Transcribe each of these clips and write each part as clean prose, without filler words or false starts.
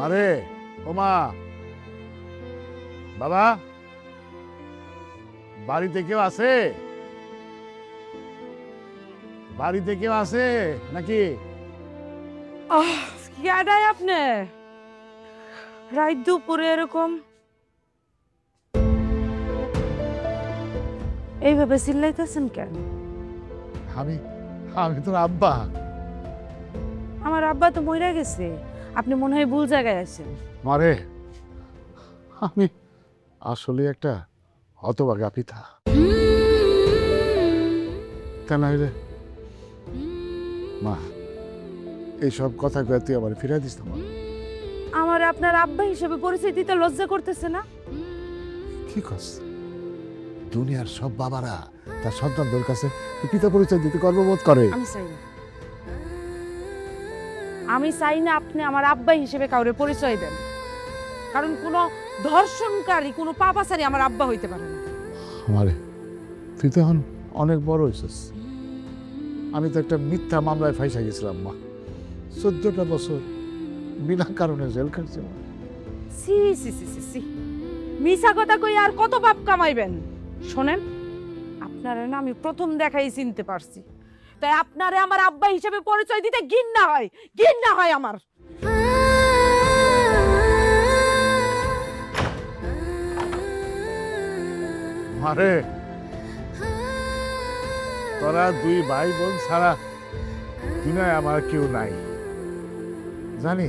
আরে ওমা, বাবা বাড়িতে কেউ আছে? বাড়িতে কেউ আছে নাকি? কেডাই আপনি রাত দুপুরে এরকম এইভাবে চিল্লাইতেছেন কেন? আমি আমি তোর আব্বা। আমার আব্বা তো মইরা গেছে, আপনি মনে হয় ভুল জায়গায় আছেন। মারে, আমি আসলে একটা হতভাগা পিতা। তা নাইলে মা, এইসব কথা কয়ে তুই আমার ফিরাই দিস না মা। আমার আপনার আব্বা হিসেবে পরিচয় দিতে লজ্জা করতেছে না? কি কস? দুনিয়ার সব বাবারা তার সন্তানদের কাছে পিতা পরিচয় দিতে গর্ববোধ করে। আমি চাই না, আমি চাই না আপনি আমার আব্বা হিসেবে কাউরে পরিচয় দেন, কারণ কোনো ধর্ষণকারী কোনো পাপাচারী আমার আব্বা হইতে পারে না। আমারে, তুই তো এখন অনেক বড় হয়েছিস। আমি তো একটা মিথ্যা মামলায় ফাইসা গেছিলাম মা। 14টা বছর বিনা কারণে জেল খাটছি মা। সি সি সি সি সি, মিছা কথা কই আর কত পাপ কামাইবেন? শোনেন, আপনারা না আমি প্রথম দেখাই চিনতে পারছি, তাই আপনারে আমার আব্বা হিসেবে পরিচয় দিতে ঘৃণা হয় আমার। মারে, তোরা দুই ভাই বোন ছাড়া দুনিয়ায় আমার কেউ নাই। জানি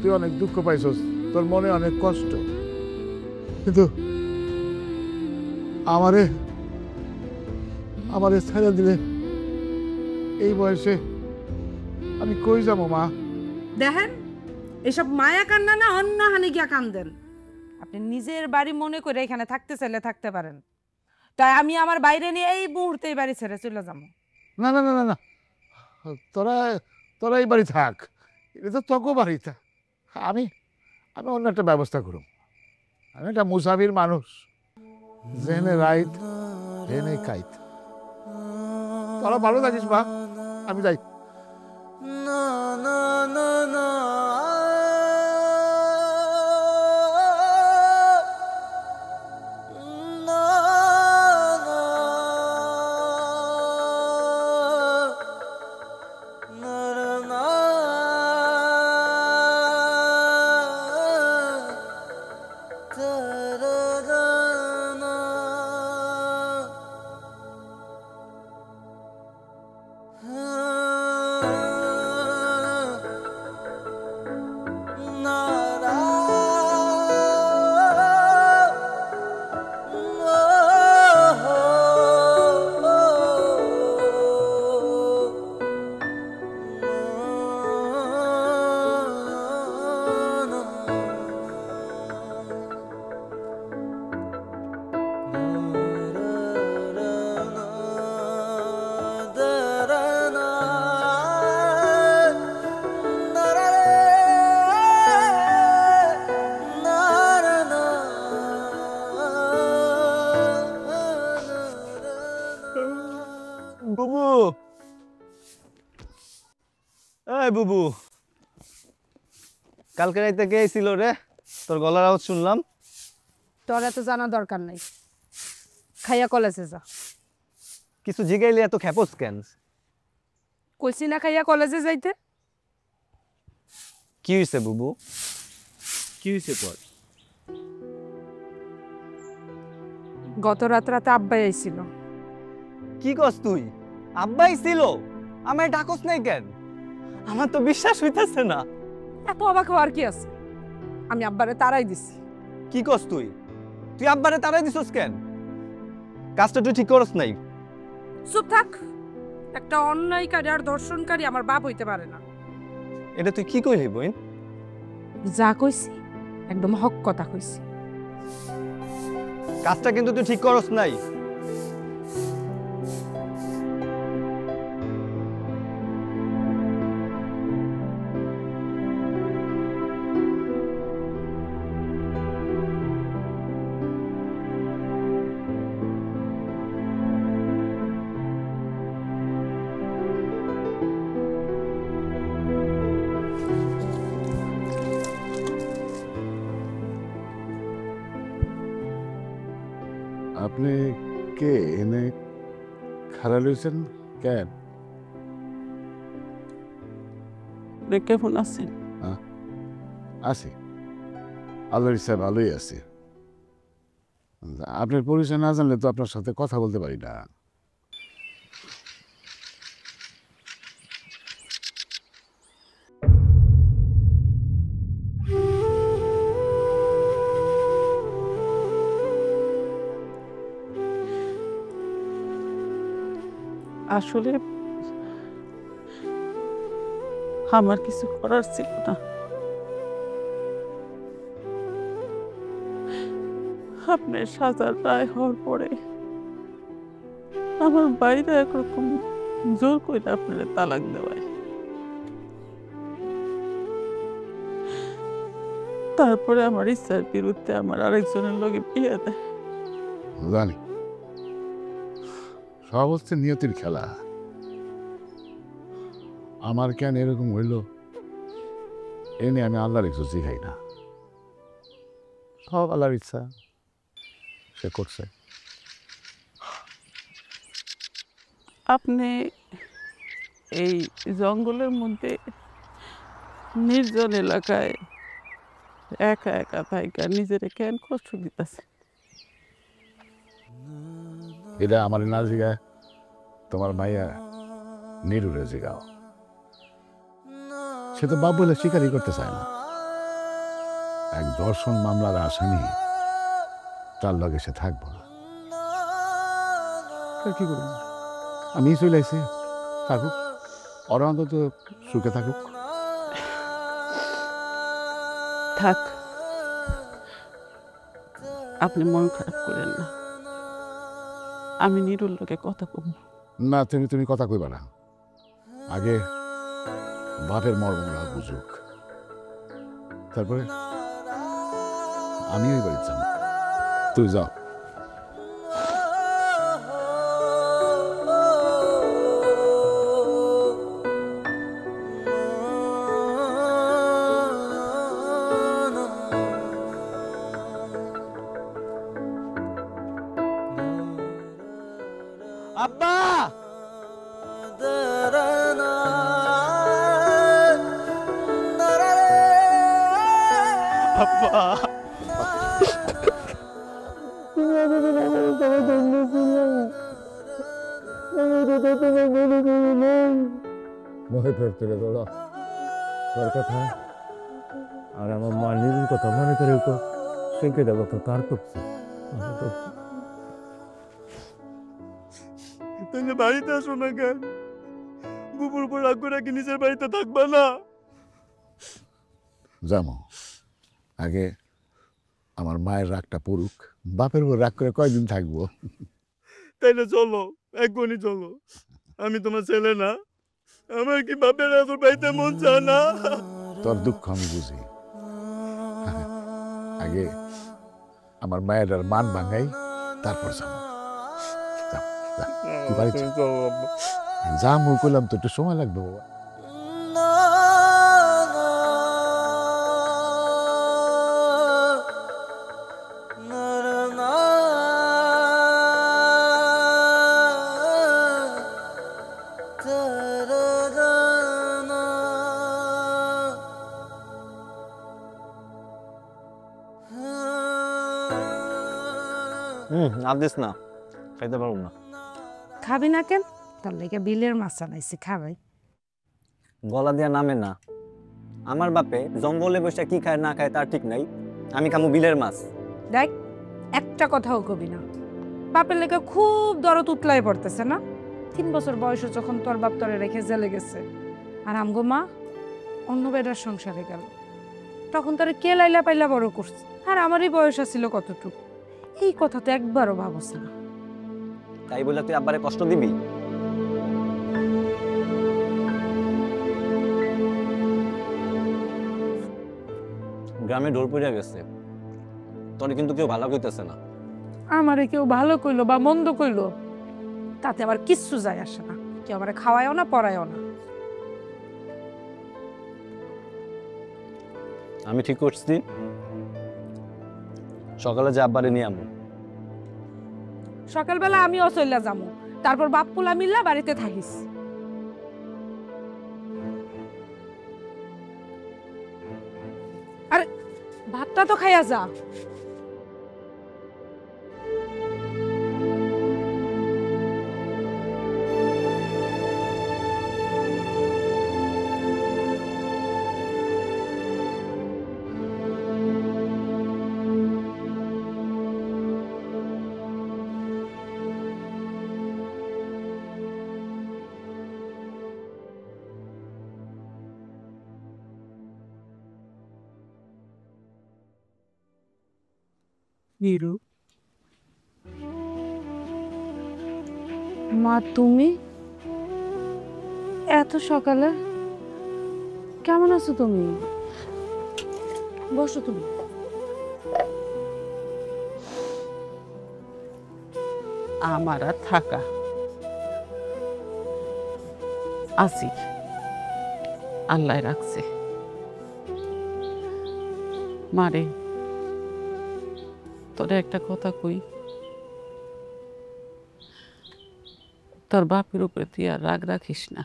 তুই অনেক দুঃখ পাইছস, তোর মনে অনেক কষ্ট, কিন্তু আমারে ছেড়ে দিলে এই বয়সে আমি কই যাবো মা? দেখেন, এসব মায়া কান্না না অন্য হানি গিয়া কান্দেন। আপনি নিজের বাড়ি মনে করে এখানে থাকতে চাইলে থাকতে পারেন, তাই আমি আমার বাইরে নিয়ে এই মুহূর্তে এই বাড়ি ছেড়ে চলে যাবো। না না না না না, তোরা তোরা এই বাড়ি থাক, এটা তো তোকে বাড়ি থাক। আমি আমি অন্য একটা ব্যবস্থা করুম। আমি একটা মুসাফির মানুষ, জেনে রাইত হেনে কাইত। তোরা ভালো থাকিস মা, আমি যাই। না না না না বুবু, এই বুবু, কালকে রাইতে কে ছিল রে? তোর গলার আওয়াজ শুনলাম। তোর এত জানা দরকার নাই, খাইয়া কলেজে যা। কিছু জিগাইলে এত খেপস কেন? কইছি না খাইয়া কলেজে যাইতে? কি হইছে বুবু? কি হইছে তোর? গত রাতে আব্বাই আইছিল। কি কস তুই? আব্বাই ছিল? আমায় ডাকস নাই কেন? আমার তো বিশ্বাস হইতেছে না। এত অবাক হওয়ার কি আছে? আমি আব্বারে তারাই দিছি। কি কস তুই? তুই আব্বারে তারাই দিছস কেন? কাজটা তুই ঠিক করস নাই। চুপ থাক, একটা অন্যায়কারী আর ধর্ষণকারী আমার বাপ হইতে পারে না। এটা তুই কি কইলি বইন? যা কইছি একদম হক কথা কইছি। কাজটা কিন্তু তুই ঠিক করস নাই। আপনি কে এনে খাড়া লইছেন কেন? কেমন আছেন? আছি, আল্লাহর ইচ্ছা ভালোই আছি। আপনার পরিচয় না জানলে তো আপনার সাথে কথা বলতে পারি না। আসলে আমার কিছু করার ছিল না। আপনার সাজার রায় হওয়ার পরে আমার বাইরে একরকম জোর করে আপনার তালাক দেওয়ায়, তারপরে আমার ইচ্ছার বিরুদ্ধে আমার আরেকজনের লগে বিয়ে দেয়। জানি সব হচ্ছে নিয়তির খেলা। আমার কেন এরকম হইল এ নিয়ে আমি আল্লাহর কিছু শিখাই না। সব আল্লাহর ইচ্ছা, সে করছে। আপনি এই জঙ্গলের মধ্যে নির্জন এলাকায় একা একা থাইকা নিজেরে কেন কষ্ট দিতেছে? এটা আমার না জিগায় তোমার মাইয়া নিরুরে জিগাও। সে তো বাপ বলে স্বীকারই করতে চায় না। এক ধর্ষণ মামলার আসামি, তার লগে সে থাকবো না। কি করব আমি চলে আইছি, থাকুক, ওরা অন্তত সুখে থাকুক। থাক, আপনি মন খারাপ করেন না, আমি নিরুর লোকে কথা কব। না, তুমি কথা কইবা না। আগে বাপের মর্মরা বুঝুক, তারপরে আমি ওই বাড়ি যাব। তুই যাও। আব্বা! আব্বা! মনে পড়তে গেল তোর কথা আর আমার মা নিজের কথা মনে করে তো সেঁকে দেবো তো তার করছে। তাহলে বাড়িতে আসো না কেন? বুবুর উপর রাগ করে কি নিজের বাড়িতে থাকবা না? যাবো, আগে আমার মায়ের রাগটা পড়ুক। বাপের উপর রাগ করে কয়দিন থাকবো? তাইলে চলো, এক্ষুনি চলো। আমি তোমার ছেলে না? আমার কি বাপের এখন বাড়িতে মন চায় না? তোর দুঃখ আমি বুঝি। আগে আমার মায়ের আর মান ভাঙাই, তারপর যাবো। যা মুখ করলাম তো একটু সময় লাগবে বাবা। আদিস না, খাইতে পারবো না। খাবি না কেন? তোর লেগে বিলের মাছ আনাইছি, খাবাই। গলা দিয়া নামে না। আমার বাপে জঙ্গলে বসে কি খায় না খায় তার ঠিক নাই। আমি খামু বিলের মাছ। দেখ, একটা কথাও কবি না। বাপের লেগে খুব দরদ উতলাই পড়তেছে না? 3 বছর বয়সে যখন তোর বাপ তোরে রেখে জেলে গেছে, আর আমগো মা অন্য বেটার সংসারে গেল, তখন তোরে কে লাইলা পাইলা বড় করছে? আর আমারই বয়স ছিল কতটুকু? এই কথা তো একবারও ভাবস না। তাই বলে তুই আব্বারে কষ্ট দিবি? গ্রামে ঢোল পড়িয়া গেছে, তোর কিন্তু কেউ ভালো কইতেছে না। আমারে কেউ ভালো কইলো বা মন্দ কইলো তাতে আমার কিচ্ছু যায় আসে না। কেউ আমারে খাওয়ায়ও না, পড়ায়ও না। আমি ঠিক করছি, সকালে যে আব্বারে নিয়ে আমু। সকালবেলা আমিও চইলা যাবো, তারপর বাপ্পুলা মিল্লা বাড়িতে থাকিস। আরে ভাতটা তো খাইয়া যা। নিরু, মা তুমি এত সকালে কেমন আছো? তুমি বসো। তুমি আমার আর থাকা আছি, আল্লাহ রাখছে। মারে, তোরে একটা কথা কই, তোর বাপের উপরে তুই আর রাগ রাখিস না।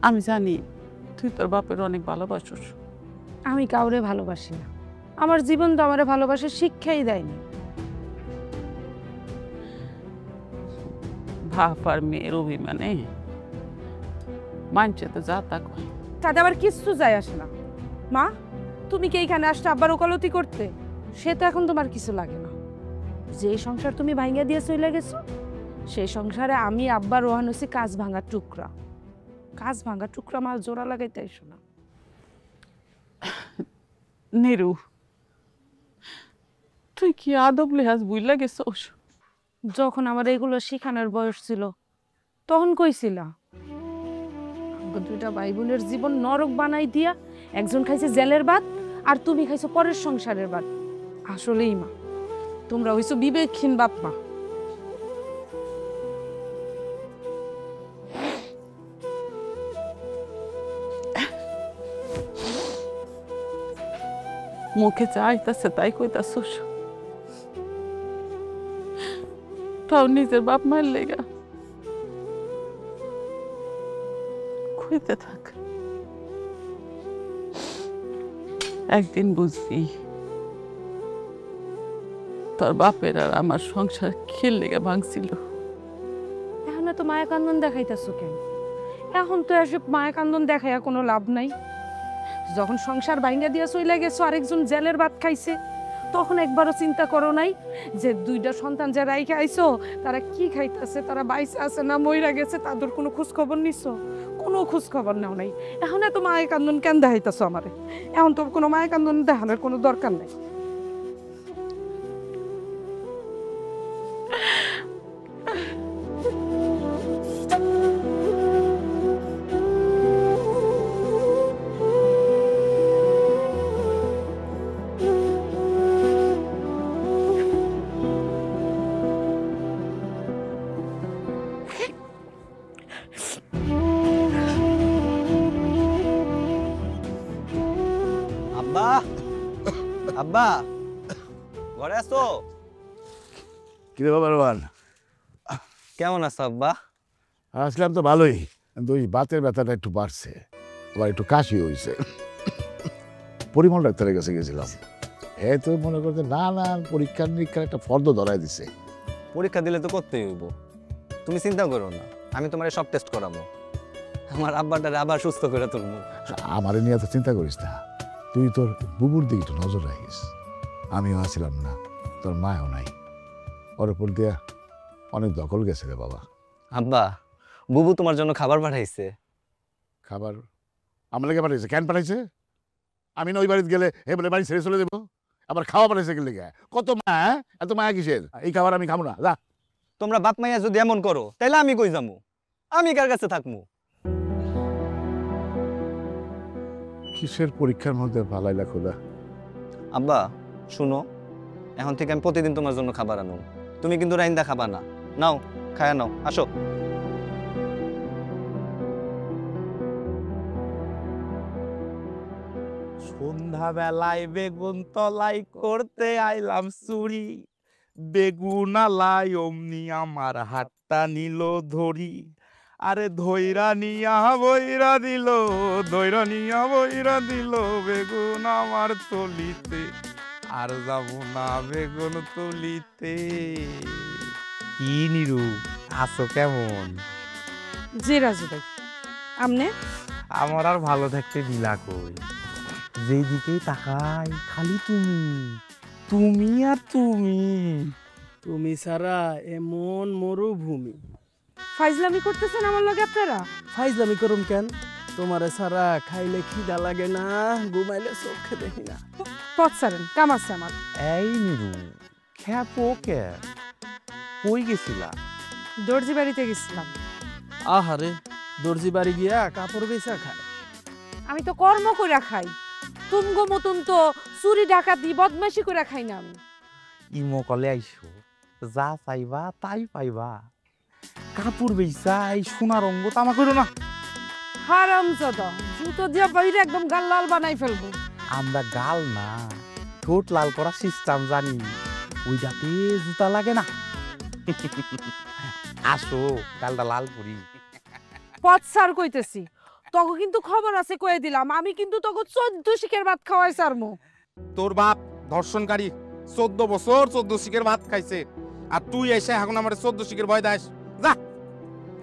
আমি জানি তুই তোর বাপের অনেক ভালোবাসিস। আমি কাউরে ভালোবাসি না, আমার জীবন তো আমার ভালোবাসার শিক্ষাই দেয়নি। বাপ আর মেয়ের অভিমানে মানছে তো যা তা কয়। তাতে আবার কিচ্ছু যায় আসে না। মা, তুমি কি এইখানে আসতে আব্বার ওকালতি করতে? সে তো এখন তোমার কিছু লাগে না। যে সংসার তুমি ভাঙিয়া দিয়ে চলে গেছো, সেই সংসারে আমি আব্বার রোহান হচ্ছি কাজ ভাঙার টুকরা। কাজ ভাঙার টুকরা মাল জোড়া লাগাইতে আইসো না। নিরু, তুই কি আদব লেহাজ বুইলা গেছোস? যখন আমার এগুলো শিখানোর বয়স ছিল তখন কইছিলা। দুইটা ভাই বোনের জীবন নরক বানাই দিয়া একজন খাইছে জেলের ভাত আর তুমি খাইছো পরের সংসারের ভাত। আসলেই মা, তোমরা হইছো বিবেকহীন বাপ মা। মুখে যা আইতাছে তাই কইতাছোস, তাও নিজের বাপ মায়ের লেগা কইতে থাক। একদিন বুঝবি তোর বাপের আর আমার সংসার খেল লেগা ভাঙছিল। এখন তো মায়া কান্দন দেখাইতেছো কেন? এখন তো এসব মায়া কান্দন দেখাইয়া কোনো লাভ নাই। যখন সংসার ভাঙ্গা দিয়া চইলা গেছো, আরেকজন জেলের ভাত খাইছে, তখন একবারও চিন্তা করো নাই যে দুইটা সন্তান যারা রাইখা আইছো তারা কি খাইতেছে, তারা বাইসে আছে না মইরা গেছে, তাদের কোনো খোঁজ খবর নিছো? কোনো খোঁজ খবর নাও নাই। এখন এত মায়া কান্দন কেন দেখাইতেছো আমারে? এখন তো কোনো মায়া কান্দন দেখানোর কোনো দরকার নাই। আব্বা, আব্বা, ঘরে আছো? কিরে বাবা রোহান, কেমন আছো আব্বা? আসলাম তো ভালোই, কিন্তু ওই বাতের ব্যথাটা একটু বাড়ছে, আবার একটু কাশি হয়েছে। পরিমল ডাক্তারের কাছে গেছিলাম। হ্যাঁ, তো মনে করতে নানান পরীক্ষা নিরীক্ষার একটা ফর্দ ধরাই দিছে। পরীক্ষা দিলে তো করতেই হইব, তুমি চিন্তা করো না, আমি তোমার সব টেস্ট করাবো। আমার আব্বাটারে আবার সুস্থ করে তুলবো। আমারে নিয়ে তো চিন্তা করিস না, তুই তোর বুবুর দিকে একটু নজর রাখিস। আমিও আসছিলাম না, তোর মাও নাই, ওর উপর দিয়া অনেক দখল গেছে রে বাবা। আব্বা, বুবু তোমার জন্য খাবার পাঠাইছে। খাবার আমার লেগে পাঠাইছে? কেন পাঠাইছে? আমি না ওই বাড়িতে গেলে হে বলে বাড়ি ছেড়ে চলে যাবো, আবার খাওয়া পাঠাইছে কে লেগে? কত মায়া, এত মায়া কিসের? এই খাবার আমি খাবো না, যা। তোমরা বাপ মাইয়া যদি এমন করো তাহলে আমি কই যাবো? আমি কার কাছে থাকবো? কিসের পরীক্ষার মধ্যে ভালাইলা খোদা। আব্বা শুনো, এখন থেকে আমি প্রতিদিন তোমার জন্য খাবার আনো, তুমি কিন্তু রাইন্দা খাবা না। নাও, খায়া নাও, আসো। সন্ধ্যা বেলায় বেগুন তলাই করতে আইলাম চুরি, বেগুন আলাই অমনি আমার হাতটা নিল ধরি, আরে ধৈরা নিয়া বইরা দিল, ধৈরা নিয়া বইরা দিল বেগুন আমার তলিতে, আর যাব না বেগুন তলিতে। কি নিরু, আছো কেমন? জি রাজু ভাই, আমনে? আমার আর ভালো থাকতে দিলা কই, যেই দিকেই তাকাই খালি তুমি, তুমি আর তুমি। তুমি ছাড়া এমন মরুভূমি। ফাইজলামি করতেছেন আমার লগে আপনারা? ফাইজলামি করুম কেন? তোমারে ছাড়া খাইলে খিদা লাগে না, ঘুমাইলে চোখে দেখি না। পথ ছাড়েন, কাম আছে আমার। এই নিরু, খেপো কে? কই গেছিলা? দর্জি বাড়িতে গেছিলাম। আহারে, দর্জি বাড়ি গিয়া কাপড় বেচা খায়। আমি তো কর্ম করে খাই, তুমগো মতন তো চুরি ডাকাতি বদমাশি করে খাই না আমি। ইমো কলে আইসো, যা চাইবা তাই পাইবা। কাপড় বেচা এই সোনার অঙ্গ তামা করো না। হারামজাদা, জুতো দিয়া বাইরে একদম গাল লাল বানাই ফেলবো। আমরা গাল না, ঠোঁট লাল করা সিস্টেম জানি, ওইটাতে জুতা লাগে না। আসো গালটা লাল করি। পথ ছাড় কইতেছি, তখন কিন্তু খবর আছে কয়ে দিলাম, আমি কিন্তু তখন 14 শিকের ভাত খাওয়াই সারমু। তোর বাপ ধর্ষণকারী, 14 বছর 14 শিকের ভাত খাইছে, আর তুই এসে এখন আমার 14 শিকের ভয় দাস। যা।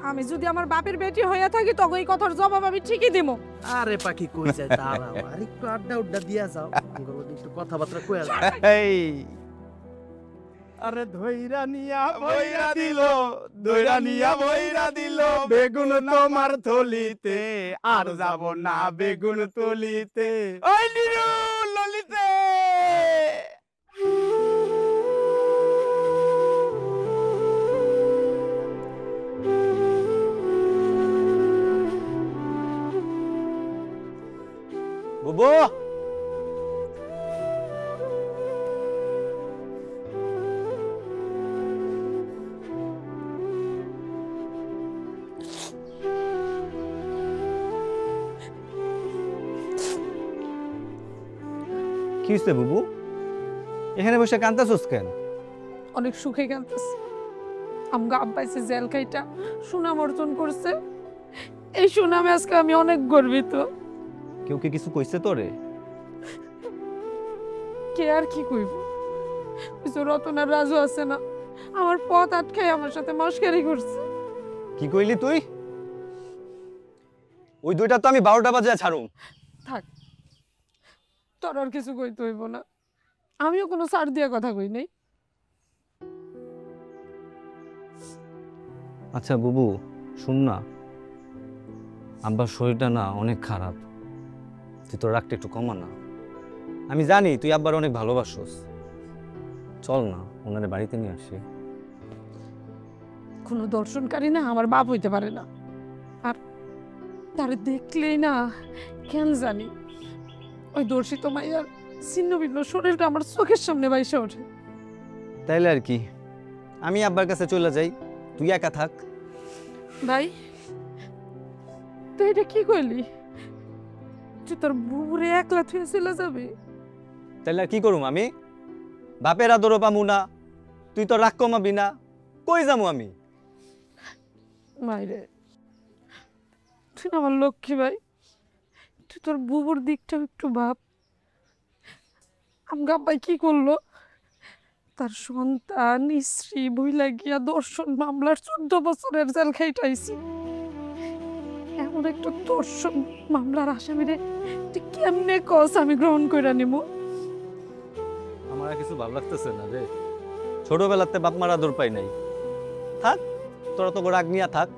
আমি যদি আমার বাপের বেটি হইয়া থাকি তখন এই কথার জবাব আমি ঠিকই দিব। আরে পাখি কই যায় দাঁড়াও, আর একটু আড্ডা উড্ডা দিয়া যাও, একটু কথাবার্তা কইয়া যাও। এই আরে ধইরা নিয়া বইরা দিল, দইরা নিয়া বইরা দিল বেগুন তোমার থলিতে, আর যাব না বেগুন তলিতে। ওই নিরু ললিতে। বুবু, কি হইছে বুবু? এখানে বসে কান্তাছস কেন? অনেক সুখে কাঁদতেছি। আমগো আব্বাইছে জেল খাইটা সুনাম অর্জন করছে, এই সুনামে আজকে আমি অনেক গর্বিত। কেউ কি কিছু কইছে তোরে? কে আর কি কইব? ওই যে রতন আর রাজু আছে না, আমার পথ আটকাই আমার সাথে মস্কারি করছে। কি কইলি তুই? ওই দুইটা তো আমি 12টা বাজে ছাড়ুম। থাক, তোর আর কিছু কইতে হইব না, আমিও কোনো ছাড় দিয়া কথা কই নাই। আচ্ছা বুবু, শুন না, আব্বার শরীরটা না অনেক খারাপ, তুই তোর রাগটা একটু কমা না। আমি জানি তুই আব্বার অনেক ভালোবাসোস, চল না ওনারে বাড়িতে নিয়ে আসি। কোনো দর্শনকারী না আমার বাপ হইতে পারে না, আর তারে দেখলেই না কেন জানি ওই দর্শিত মাইয়ার ছিন্ন ভিন্ন শরীরটা আমার চোখের সামনে বাইসে ওঠে। তাইলে আর কি, আমি আব্বার কাছে চলে যাই, তুই একা থাক। ভাই, তুই এটা কি কইলি? তুই তোর বুবুরে একলা থুয়ে চলে যাবি? তাইলে আর কি করুম আমি? বাপের আদরও পামু না, তুই তো রাগ কমাবি না, কই যামু আমি? মাইরে, তুই না আমার লক্ষ্মী ভাই, তুই তোর বুবুর দিকটাও একটু ভাব। আমগা আব্বাই কি করলো? তার সন্তান স্ত্রী বইলা গিয়া দর্শন মামলার 14 বছরের জেল খাইটাইছি। এমন একটা দর্শন মামলার আসামিরে তুই কেমনে কস আমি গ্রহণ কইরা নিব? আমার আর কিছু ভালো লাগতেছে না রে, ছোটবেলাতে বাপ মার আদর পাই নাই। থাক, তোরা তো রাগ নিয়া থাক।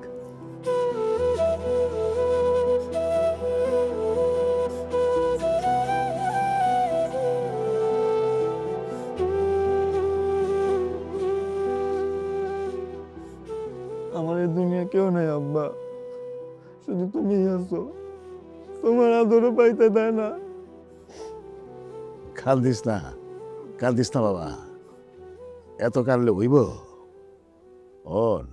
আমার এই দুনিয়া কেউ নাই আব্বা, শুধু তুমিই আছো, তোমার আদরও পাইতে দেয় না। কান্দিস না, কান্দিস না বাবা, এত কাঁদলে হইব? ওর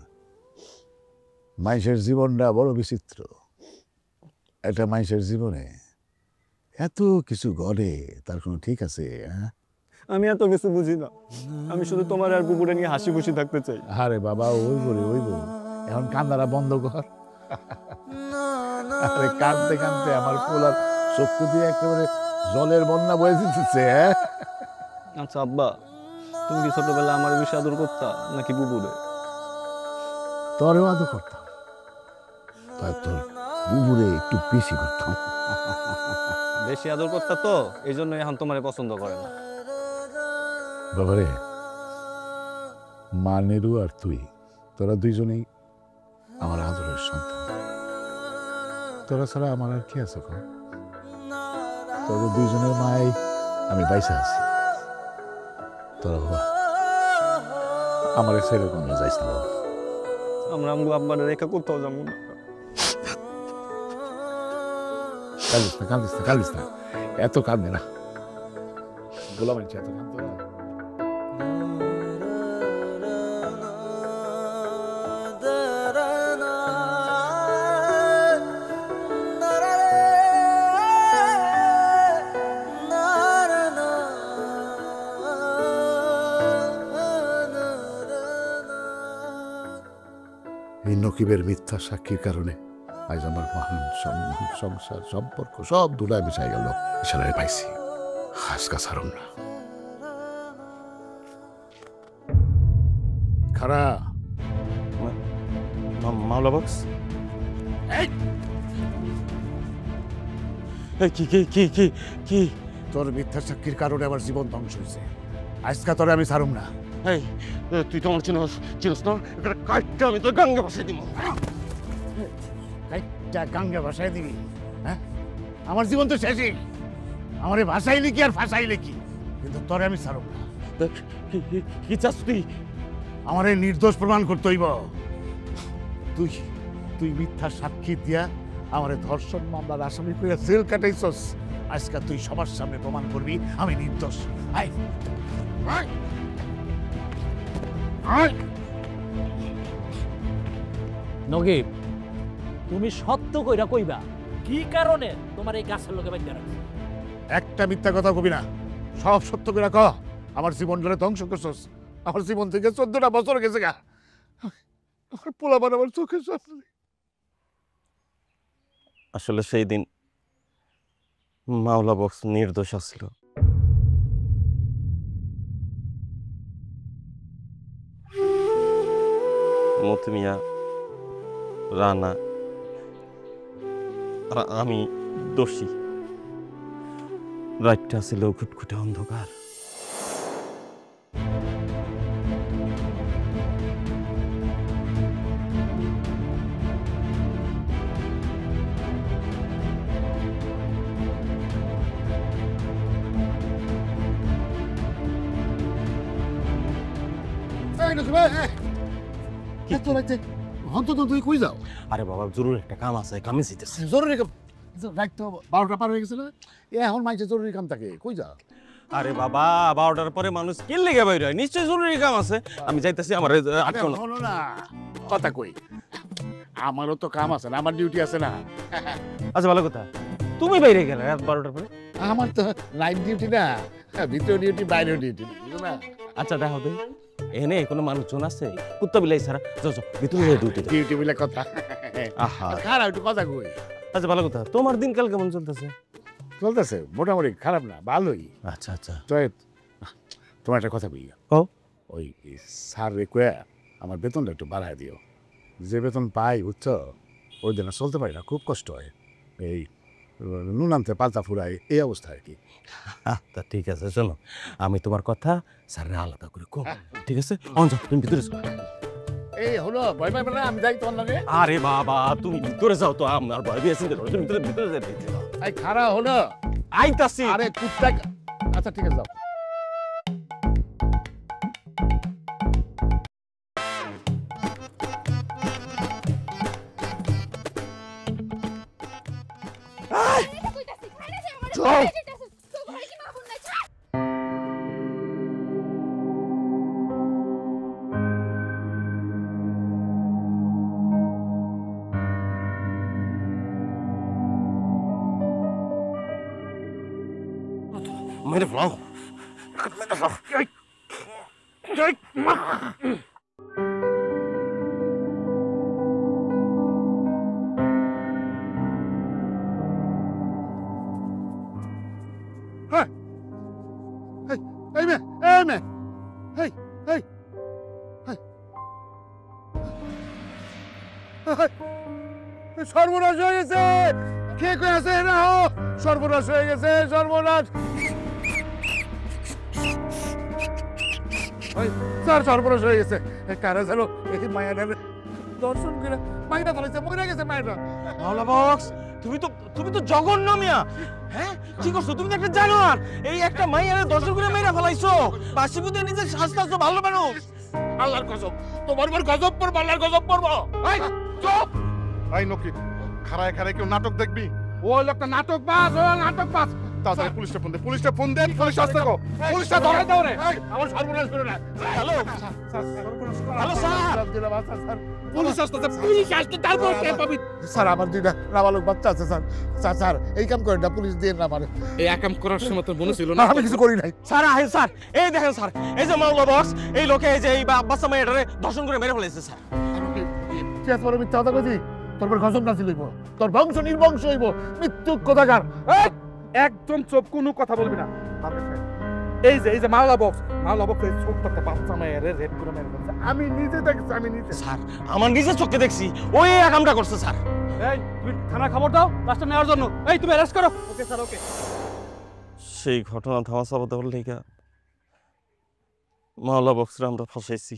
মানুষের জীবনটা বড় বিচিত্র। একটা মানুষের জীবনে এত কিছু গড়ে তার কোনো ঠিক আছে? হ্যাঁ, আমি এত কিছু বুঝি না, আমি শুধু তোমার আর বুবুরে নিয়ে হাসি খুশি থাকতে চাই। আরে বাবা ওইব এখন কান্দারা বন্ধ কর। আরে কাঁদতে কাঁদতে আমার পোলার চক্ষু দিয়ে একেবারে জলের বন্যা বয়ে দিতেছে। হ্যাঁ, আচ্ছা আব্বা, তুমি কি ছোটবেলা আমার বেশি আদর করতা নাকি বুবুরে? তোরেও আদর করতাম, তাই তোর বুবুরে একটু বেশি করতাম। বেশি আদর করতা তো, এই জন্য এখন তোমারে পছন্দ করে না। বাবারে, মা নেরু আর তুই, তোরা দুইজনেই আমার আদরের সন্তান। তোরা ছাড়া আমার আর কি আছে কর? তোদের দুইজনের মায় আমি বাইসা আছি। তোরা বাবা আমার ছেড়ে কোনো যাইস না বাবা। আমরা আমগো আব্বার রেখা কোথাও যাবো না। কাঁদিস না, এত কাঁদবে না। গোলাম এত কাঁদতো না। এই নকিবের মিথ্যা সাক্ষীর কারণে আজ আমার মহান সম্মান, সংসার, সম্পর্ক সব ধুলায় মিশাই গেল। ইশারায় পাইছি, আজকা ছাড়ুন না। খারা মাওলা বক্স, কি কি কি কি কি তোর মিথ্যা সাক্ষীর কারণে আমার জীবন ধ্বংস হয়েছে। আজকা তোরে আমি ছাড়ুম না। এই তুই তো আমার চিনস না, একটা কাটটা আমি তো গঙ্গা বসাই দিব। গাঙ্গে ভাসাই দিবি? হ্যাঁ, আমার জীবন তো শেষই। আমারে ভাসাইলে কি আর ফাঁসাইলে কি, কিন্তু তোরে আমি ছাড়ুম না। কি চাস তুই? আমারে নির্দোষ প্রমাণ করতে হইব। তুই তুই মিথ্যা সাক্ষী দিয়া আমারে ধর্ষণ মামলার আসামি করে জেল কাটাইছস। আজকে তুই সবার সামনে প্রমাণ করবি আমি নির্দোষ। আয় আয় আয়। নগিব, তুমি সত্য কইরা কইবা কি কারণে তোমার এই গাছের লোকে বাইন্দা রাখছে? একটা মিথ্যা কথা কবি না, সব সত্য করে ক। আমার জীবন ধরে ধ্বংস করছস। আমার জীবন থেকে 14টা বছর গেছে গা। আমার পোলাপান আমার চোখের সামনে। আসলে সেই দিন মাওলা বক্স নির্দোষ ছিল। মতি মিয়া, রানা আর আমি দোষী। রাতটা ছিল ঘুটঘুটে অন্ধকার। তুই কই যাও? আরে বাবা, জরুরি একটা কাম আছে, কামে যেতেছে। জরুরি কাম? রাত তো 12টা পার হয়ে গেছিল। এখন মাইছে জরুরি কাম থাকে, কই যা? আরে বাবা, 12টার পরে মানুষ কি লেগে বাইরে হয়? নিশ্চয়ই জরুরি কাম আছে। আমি যাইতেছি, আমার শোনো না, কথা কই, আমারও তো কাম আছে না, আমার ডিউটি আছে না। আচ্ছা ভালো কথা, তুমি বাইরে গেলে রাত 12টার পরে? আমার তো নাইট ডিউটি না, ভিতরে ডিউটি বাইরেও ডিউটি, বুঝলো না? আচ্ছা দেখো তুই, এনে কোনো মানুষজন আছে? কুত্তা বিলাই ছাড়া যাও যাও ভিতরে ডিউটি। ডিউটি বলে কথা। আহা, খারাপ একটু কথা কই। আচ্ছা ভালো কথা, তোমার দিনকাল কেমন চলতেছে? চলতেছে মোটামুটি, খারাপ না, ভালোই। আচ্ছা আচ্ছা, তো তোমার একটা কথা বলি। ওই স্যার রে কয়ে আমার বেতনটা একটু বাড়ায় দিও। যে বেতন পাই বুঝছো, ওই দিন চলতে পারি না, খুব কষ্ট হয়। এই নুন আনতে পাল্টা ফুরাই, এই অবস্থা আর কি। তা ঠিক আছে, শোনো, আমি তোমার কথা স্যারের আলাদা করে কো, ঠিক আছে? তুমি ভিতরে যাও। এই হলো ভয় পাইবে না, আমি যাই তোমার লগে। আরে বাবা, তুমি ভিতরে যাও তো, আমার ভয় পেয়েছি। তুমি ভিতরে যাবে। এই খারাপ হলো, আইতাছি। আরে কুত্তা। আচ্ছা ঠিক আছে, যাও। চল। ফেলাও। এই মেয়ে, এই মেয়ে, এই, এই, এই। সর্বনাশ হয়ে গেছে, কে কই আছে না? সর্বনাশ হয়ে গেছে, সর্বনাশ। স্যার সর্বনাশ হয়ে গেছে। কারা যেন এই মায়াটা দর্শন করে মাইনা ফেলেছে, মরে গেছে মায়াটা। মাওলা বক্স, তুমি তো জঘন্য মিয়া। হ্যাঁ কি করছো? তুমি তো একটা জানোয়ার। এই একটা মাইয়ারে দর্শন করে মেরে ফেলাইছো। বাসিপুতে নিজের শাস্তাছো ভালো মানুষ। আল্লাহর কসম, তোমার উপর গজব পড়বো, আল্লাহর গজব পড়বো। এই চুপ! এই নকিব, খাড়ায় খাড়ায় কেউ নাটক দেখবি? ওই লোকটা নাটক বাজ, ও নাটক বাজ। তাড়াতাড়ি পুলিশটা ফোন দে, পুলিশটা ফোন দে, পুলিশ আসতে কো, পুলিশটা ধরে দাও রে। আমার সর্বনাশ করে না। হ্যালো হ্যালো স্যার, পুলিশ আসতেছে, পুলিশ আসতে তারপর কে পাবি? স্যার আমার দুইটা নাবালক বাচ্চা আছে স্যার। স্যার স্যার এই কাম করেন না, পুলিশ দিয়ে না আমারে। এই একাম করার সময় তোর মনে ছিল না আমি কিছু করি নাই। স্যার আহেন স্যার, এই দেখেন স্যার, এই যে মাওলা বক্স, এই লোকে এই যে এই বাচ্চা মেয়েটারে দর্শন করে মেরে ফেলেছে স্যার। তুই এত বড় মিথ্যা কথা কইছিস? তোর উপর গজব না ছিলইব, তোর বংশ নির্বংশ হইব, মৃত্যু কোথাকার। একদম চুপ, কোনো কথা বলবি না। এই যে মাওলা বক্স এই ছোট্ট একটা বাচ্চা মেয়ের রেড করে মেরে ফেলছে। আমি নিজে দেখছি, আমি নিজে। স্যার আমার নিজের চোখে দেখছি ওই এই কামটা করছে স্যার। এই তুই থানা খবর দাও লাশটা নেওয়ার জন্য। এই তুমি অ্যারেস্ট করো। ওকে স্যার, ওকে। সেই ঘটনা ধামাচাপা দেওয়ার লেগা মাওলা বক্সরে আমরা ফাঁসাইছি,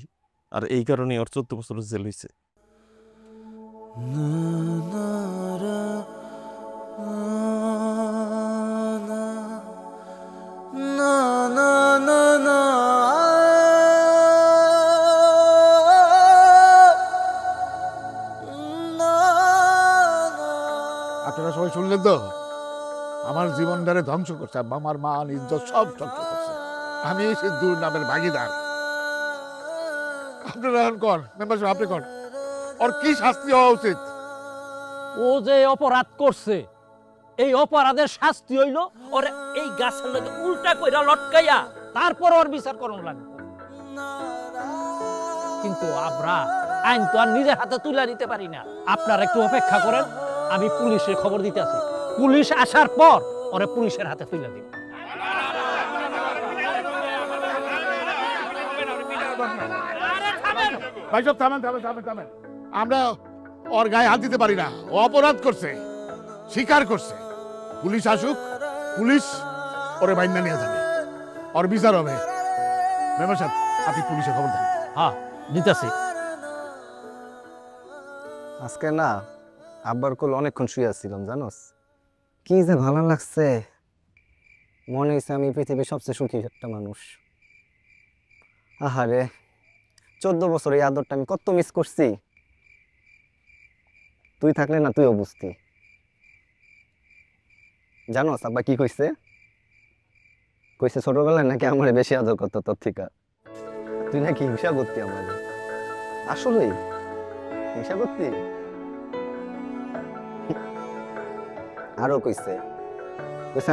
আর এই কারণে ওর 14 বছর জেল হয়েছে। আপনারা সবাই শুনলেন তো? আমার জীবনটারে ধ্বংস করছে, আমার মান ইজ্জত সব ধ্বংস করছে। আমি সে দুর্নামের ভাগিদার। আপনারা এখন কর, মেম্বার সাহেব আপনি কর, ওর কি শাস্তি হওয়া উচিত? ও যে অপরাধ করছে, এই অপরাধের শাস্তি হইল ওর এই গাছের লগে উল্টা কইরা লটকাইয়া তারপর ওর বিচার করুন লাগবে। কিন্তু আমরা আইন তো আর নিজের হাতে তুলে নিতে পারি না। আপনারা একটু অপেক্ষা করেন, আমি পুলিশে খবর দিতে আছি। পুলিশ আসার পর ওরে পুলিশের হাতে তুলে দিব। ভাই সব থামেন থামেন থামেন থামেন। আমরা ওর গায়ে হাত দিতে পারি না, ও অপরাধ করছে, স্বীকার করছে। পুলিশ আসুক, পুলিশ ওরে বাইন্দা নিয়ে যাবে, ওর বিচার হবে। মেম্বার সাহেব আপনি পুলিশে খবর দেন। হ্যাঁ দিতেছি। আজকে না আব্বার কোল অনেকক্ষণ শুয়ে আসছিলাম, জানোস কি যে ভালো লাগছে। মনে হয়েছে আমি পৃথিবীর সবচেয়ে সুখী একটা মানুষ। আহারে 14 বছর এই আদরটা আমি কত মিস করছি। তুই থাকলে না তুইও বুঝতি। জানোস আব্বা কি কইছে? কইছে ছোটবেলায় নাকি আমার বেশি আদর করতো তোর থেকে। তুই নাকি হিংসা করতি আমার। আসলেই হিংসা করতি? আরো কইছে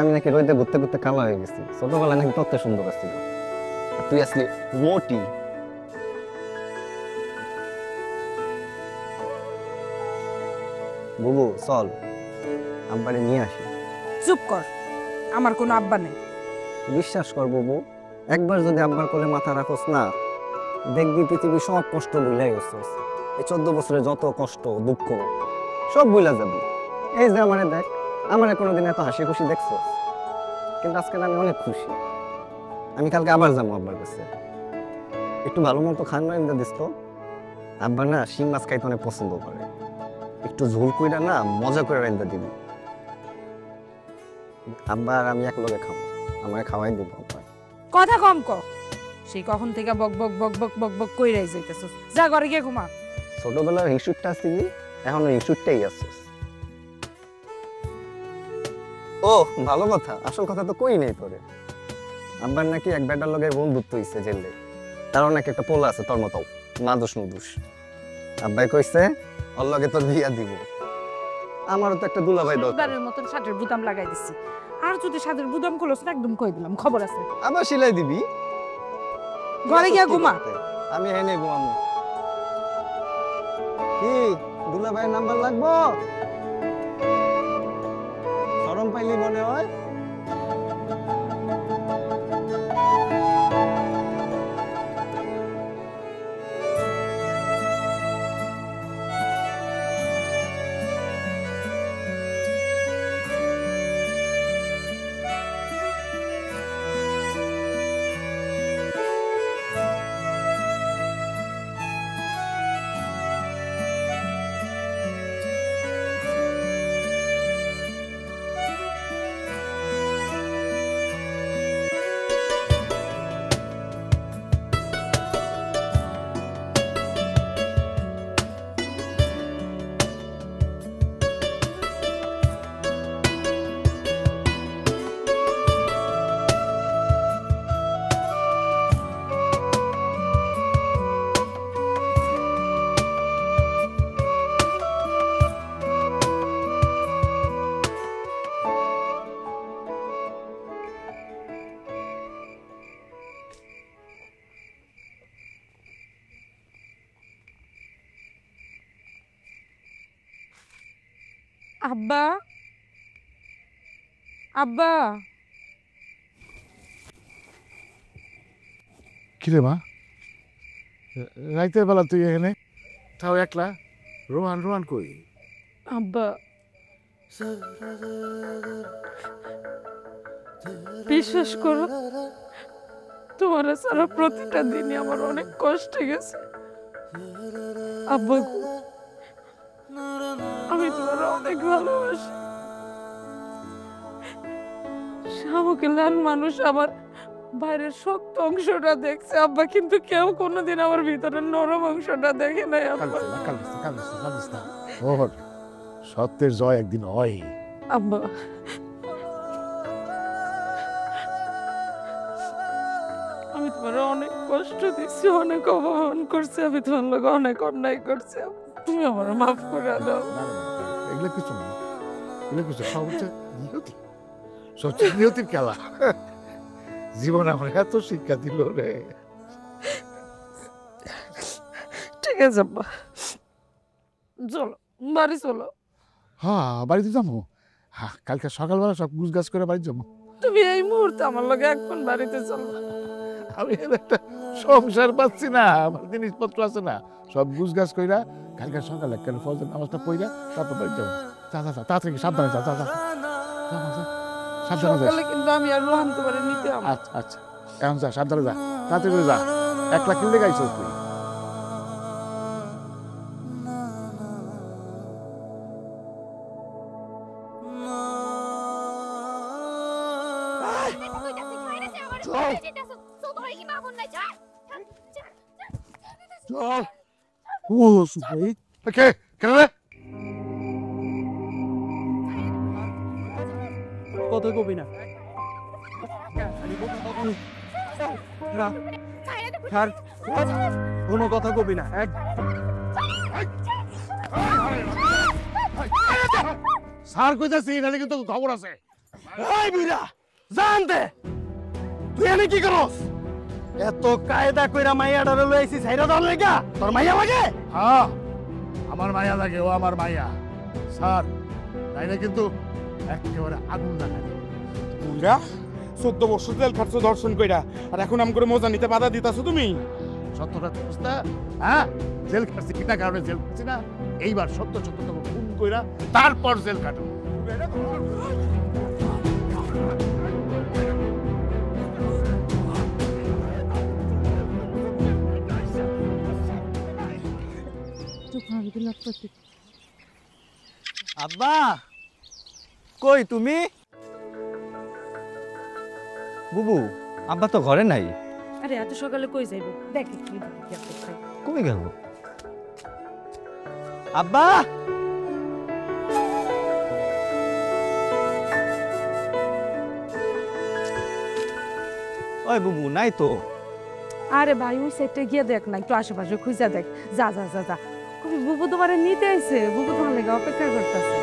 আমি নাকি রোদে ঘুরতে ঘুরতে কালো হয়ে গেছি। ছোটবেলায় নাকি তত সুন্দর আসছিল, তুই আসলি মোটি। বুবু চল আব্বারে নিয়ে আসি। চুপ কর, আমার কোনো আব্বা নেই। বিশ্বাস কর বুবু, একবার যদি আব্বার কোলে মাথা রাখোস না, দেখবি পৃথিবীর সব কষ্ট ভুলাই গেছিস। এই 14 বছরে যত কষ্ট দুঃখ সব ভুলা যাবি। এই যে আমারে দেখ, আমারে কোনোদিন এত হাসি খুশি দেখছস, কিন্তু আজকে আমি অনেক খুশি। আমি কালকে আবার যাবো আব্বার কাছে। একটু ভালো মতো খান রাইন্দা দিস তো। আব্বা না শিং মাছ খাইতে অনেক পছন্দ করে, একটু ঝোল কইরা না মজা করে রাইন্দা দিবি। আব্বা আর আমি এক লগে খাবো, আমারে খাওয়াই দিব আব্বা। কথা কম ক, সেই কখন থেকে বক বক বক বক বক বক কইরাই যাইতেছস। যা ঘরে গিয়ে ঘুমা। ছোটবেলার হিংসুটটা আসছিলি, এখন হিংসুটটাই আসছিস। ও ভালো কথা, আসল কথা তো কই নেই তোরে। আব্বার নাকি এক বেটার লগে বন্ধুত্ব হইছে জেলে, তারও নাকি একটা পোলা আছে তোর মতো মাদুস নুদুস। আব্বাই কইছে ওর লগে তোর বিয়া দিব। আমারও তো একটা দুলাভাই দরকার। এবারের মতন শার্টের বুতাম লাগাই দিছি। আর যদি সাদের বুদাম খোলস না একদম কই দিলাম, খবর আছে। আবার সেলাই দিবি? ঘরে গিয়া ঘুমা। আমি এনে ঘুমামু। কি দুলা ভাইয়ের নাম্বার লাগবো? শরম পাইলি মনে হয়? আব্বা, আব্বা। কিরে মা, রাইতের বেলা তুই এখানে, তাও একলা? রোহান রোহান কই? আব্বা, বিশ্বাস করো, তোমার সারা প্রতিটা দিনই আমার অনেক কষ্ট গেছে। আব্বা, আমি তোমার অনেক ভালোবাসি। শামুকেলান মানুষ আমার বাইরের শক্ত অংশটা দেখছে আব্বা, কিন্তু কেউ কোনোদিন আমার ভিতরের নরম অংশটা দেখে নাই আব্বা। ওর সত্যের জয় একদিন হয়। আব্বা, আমি তোমার অনেক কষ্ট দিচ্ছি, অনেক অপমান করছি, আমি তোমার লোক অনেক অন্যায় করছি। তুমি আমার মাফ করে দাও। এগুলো কিছু না, এগুলো কিছু সব হচ্ছে নিয়তি, সবচেয়ে নিয়তির খেলা। জীবন আমার এত শিক্ষা দিল রে। ঠিক আছে আব্বা, চলো বাড়ি চলো। হ্যাঁ, বাড়িতে যাবো। হ্যাঁ, কালকে সকালবেলা সব গুছ গাছ করে বাড়ি যাবো। তুমি এই মুহূর্তে আমার লগে এখন বাড়িতে চলো। আমি একটা সংসার পাচ্ছি না, আমার জিনিসপত্র আছে না, সব গুছ গাছ কইরা কালকে সকালে কেন ফজর নামাজটা পড়া তারপর বাড়ি যাবো। যা যা যা, তাড়াতাড়ি সাবধানে যা, যা যা সাবধানে যা। সকালে কিন্তু আমি আর রোহান তোমার নিতে আমার। আচ্ছা আচ্ছা, এখন যা, সাবধানে যা, তাড়াতাড়ি করে যা। 1 লাখ কিনলে গাইছ তুই। ও সুপাই কে কেন রে? কথা কবি না। কোনো কথা কবি না। স্যার কইতাছি, নালে কিন্তু খবর আছে। এই বুইড়া জানতে তুই এনে কি করস? এত কায়দা কইরা মাইয়াডারে লইছি ছাইরা দাও লাগা তোর মাইয়া লাগে? হ্যাঁ, আমার মায়া লাগে, ও আমার মায়া। স্যার তাইলে কিন্তু একেবারে আগুন লাগাই। বুইড়া 14 বছর জেল খাটছো ধর্ষণ কইরা, আর এখন আম করে মজা নিতে বাধা দিতাছো তুমি? সত্যটা তো বুঝতা? হ্যাঁ, জেল খাটছি কিনা কারণে জেল খাটছি না, এইবার সত্য সত্য তো খুন কইরা তারপর জেল কাটো। আব্বা কই তুমি? বুবু, আব্বা তো ঘরে নাই। আরে এত সকালে কই যাইবো? দেখি কি কই গেল? আব্বা, ওই বুবু নাই তো। আরে ভাই, ওই সাইডটা গিয়ে দেখ না, একটু আশেপাশে খুঁজা দেখ। যা যা যা যা। কবি বুবু তোমারে নিতে আইছে, বুবু তোমার লেগে অপেক্ষা করতেছে।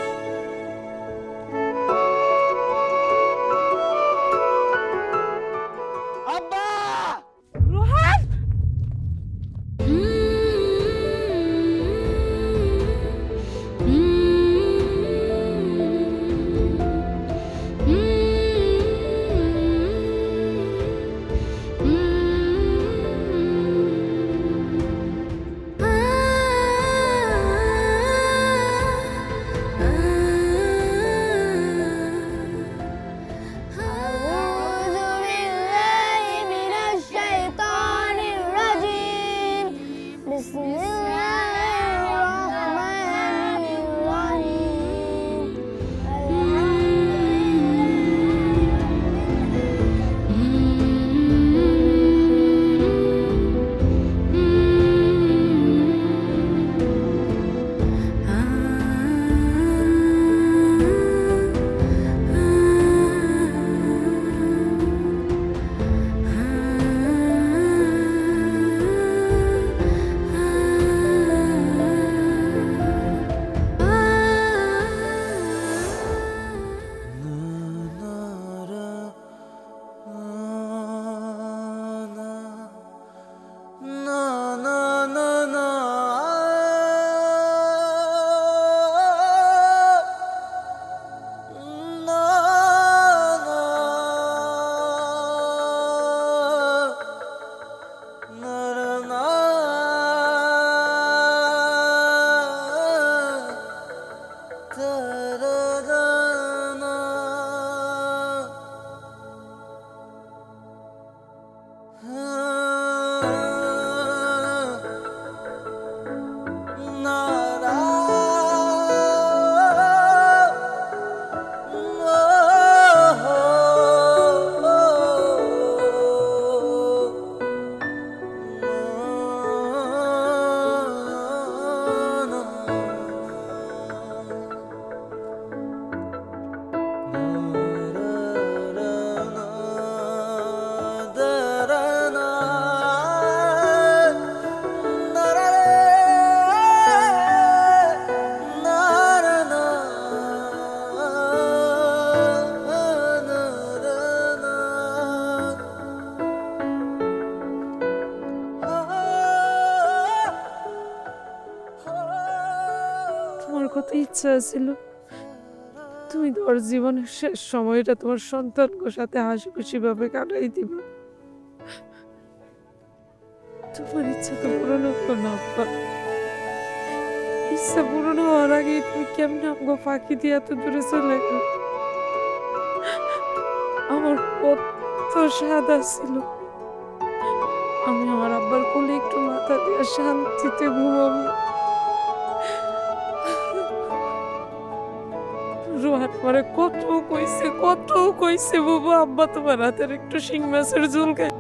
তো ইচ্ছা ছিল তুমি তোমার জীবনের শেষ সময়টা তোমার সন্তানকে সাথে হাসি খুশি ভাবে কাটাই দিবে। তোমার ইচ্ছা তো পূরণ হতো না আব্বা। ইচ্ছা পূরণ হওয়ার আগে তুমি কেমনে আমাকে ফাঁকি দিয়ে এত দূরে চলে গেল? আমার কত সাদা ছিল, আমি আমার আব্বার কোলে একটু মাথা দিয়ে শান্তিতে ঘুমাবো। রোহান পরে কত কইছে বাবা, আব্বা তোমার হাতের একটু শিং মাছের ঝোল খাই,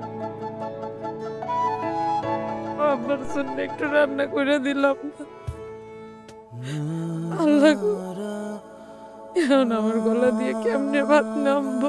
আব্বার জন্য একটু রান্না করে দিলাম না। আল্লাহ গো, এখন আমার গলা দিয়ে কেমনে ভাত নামবো?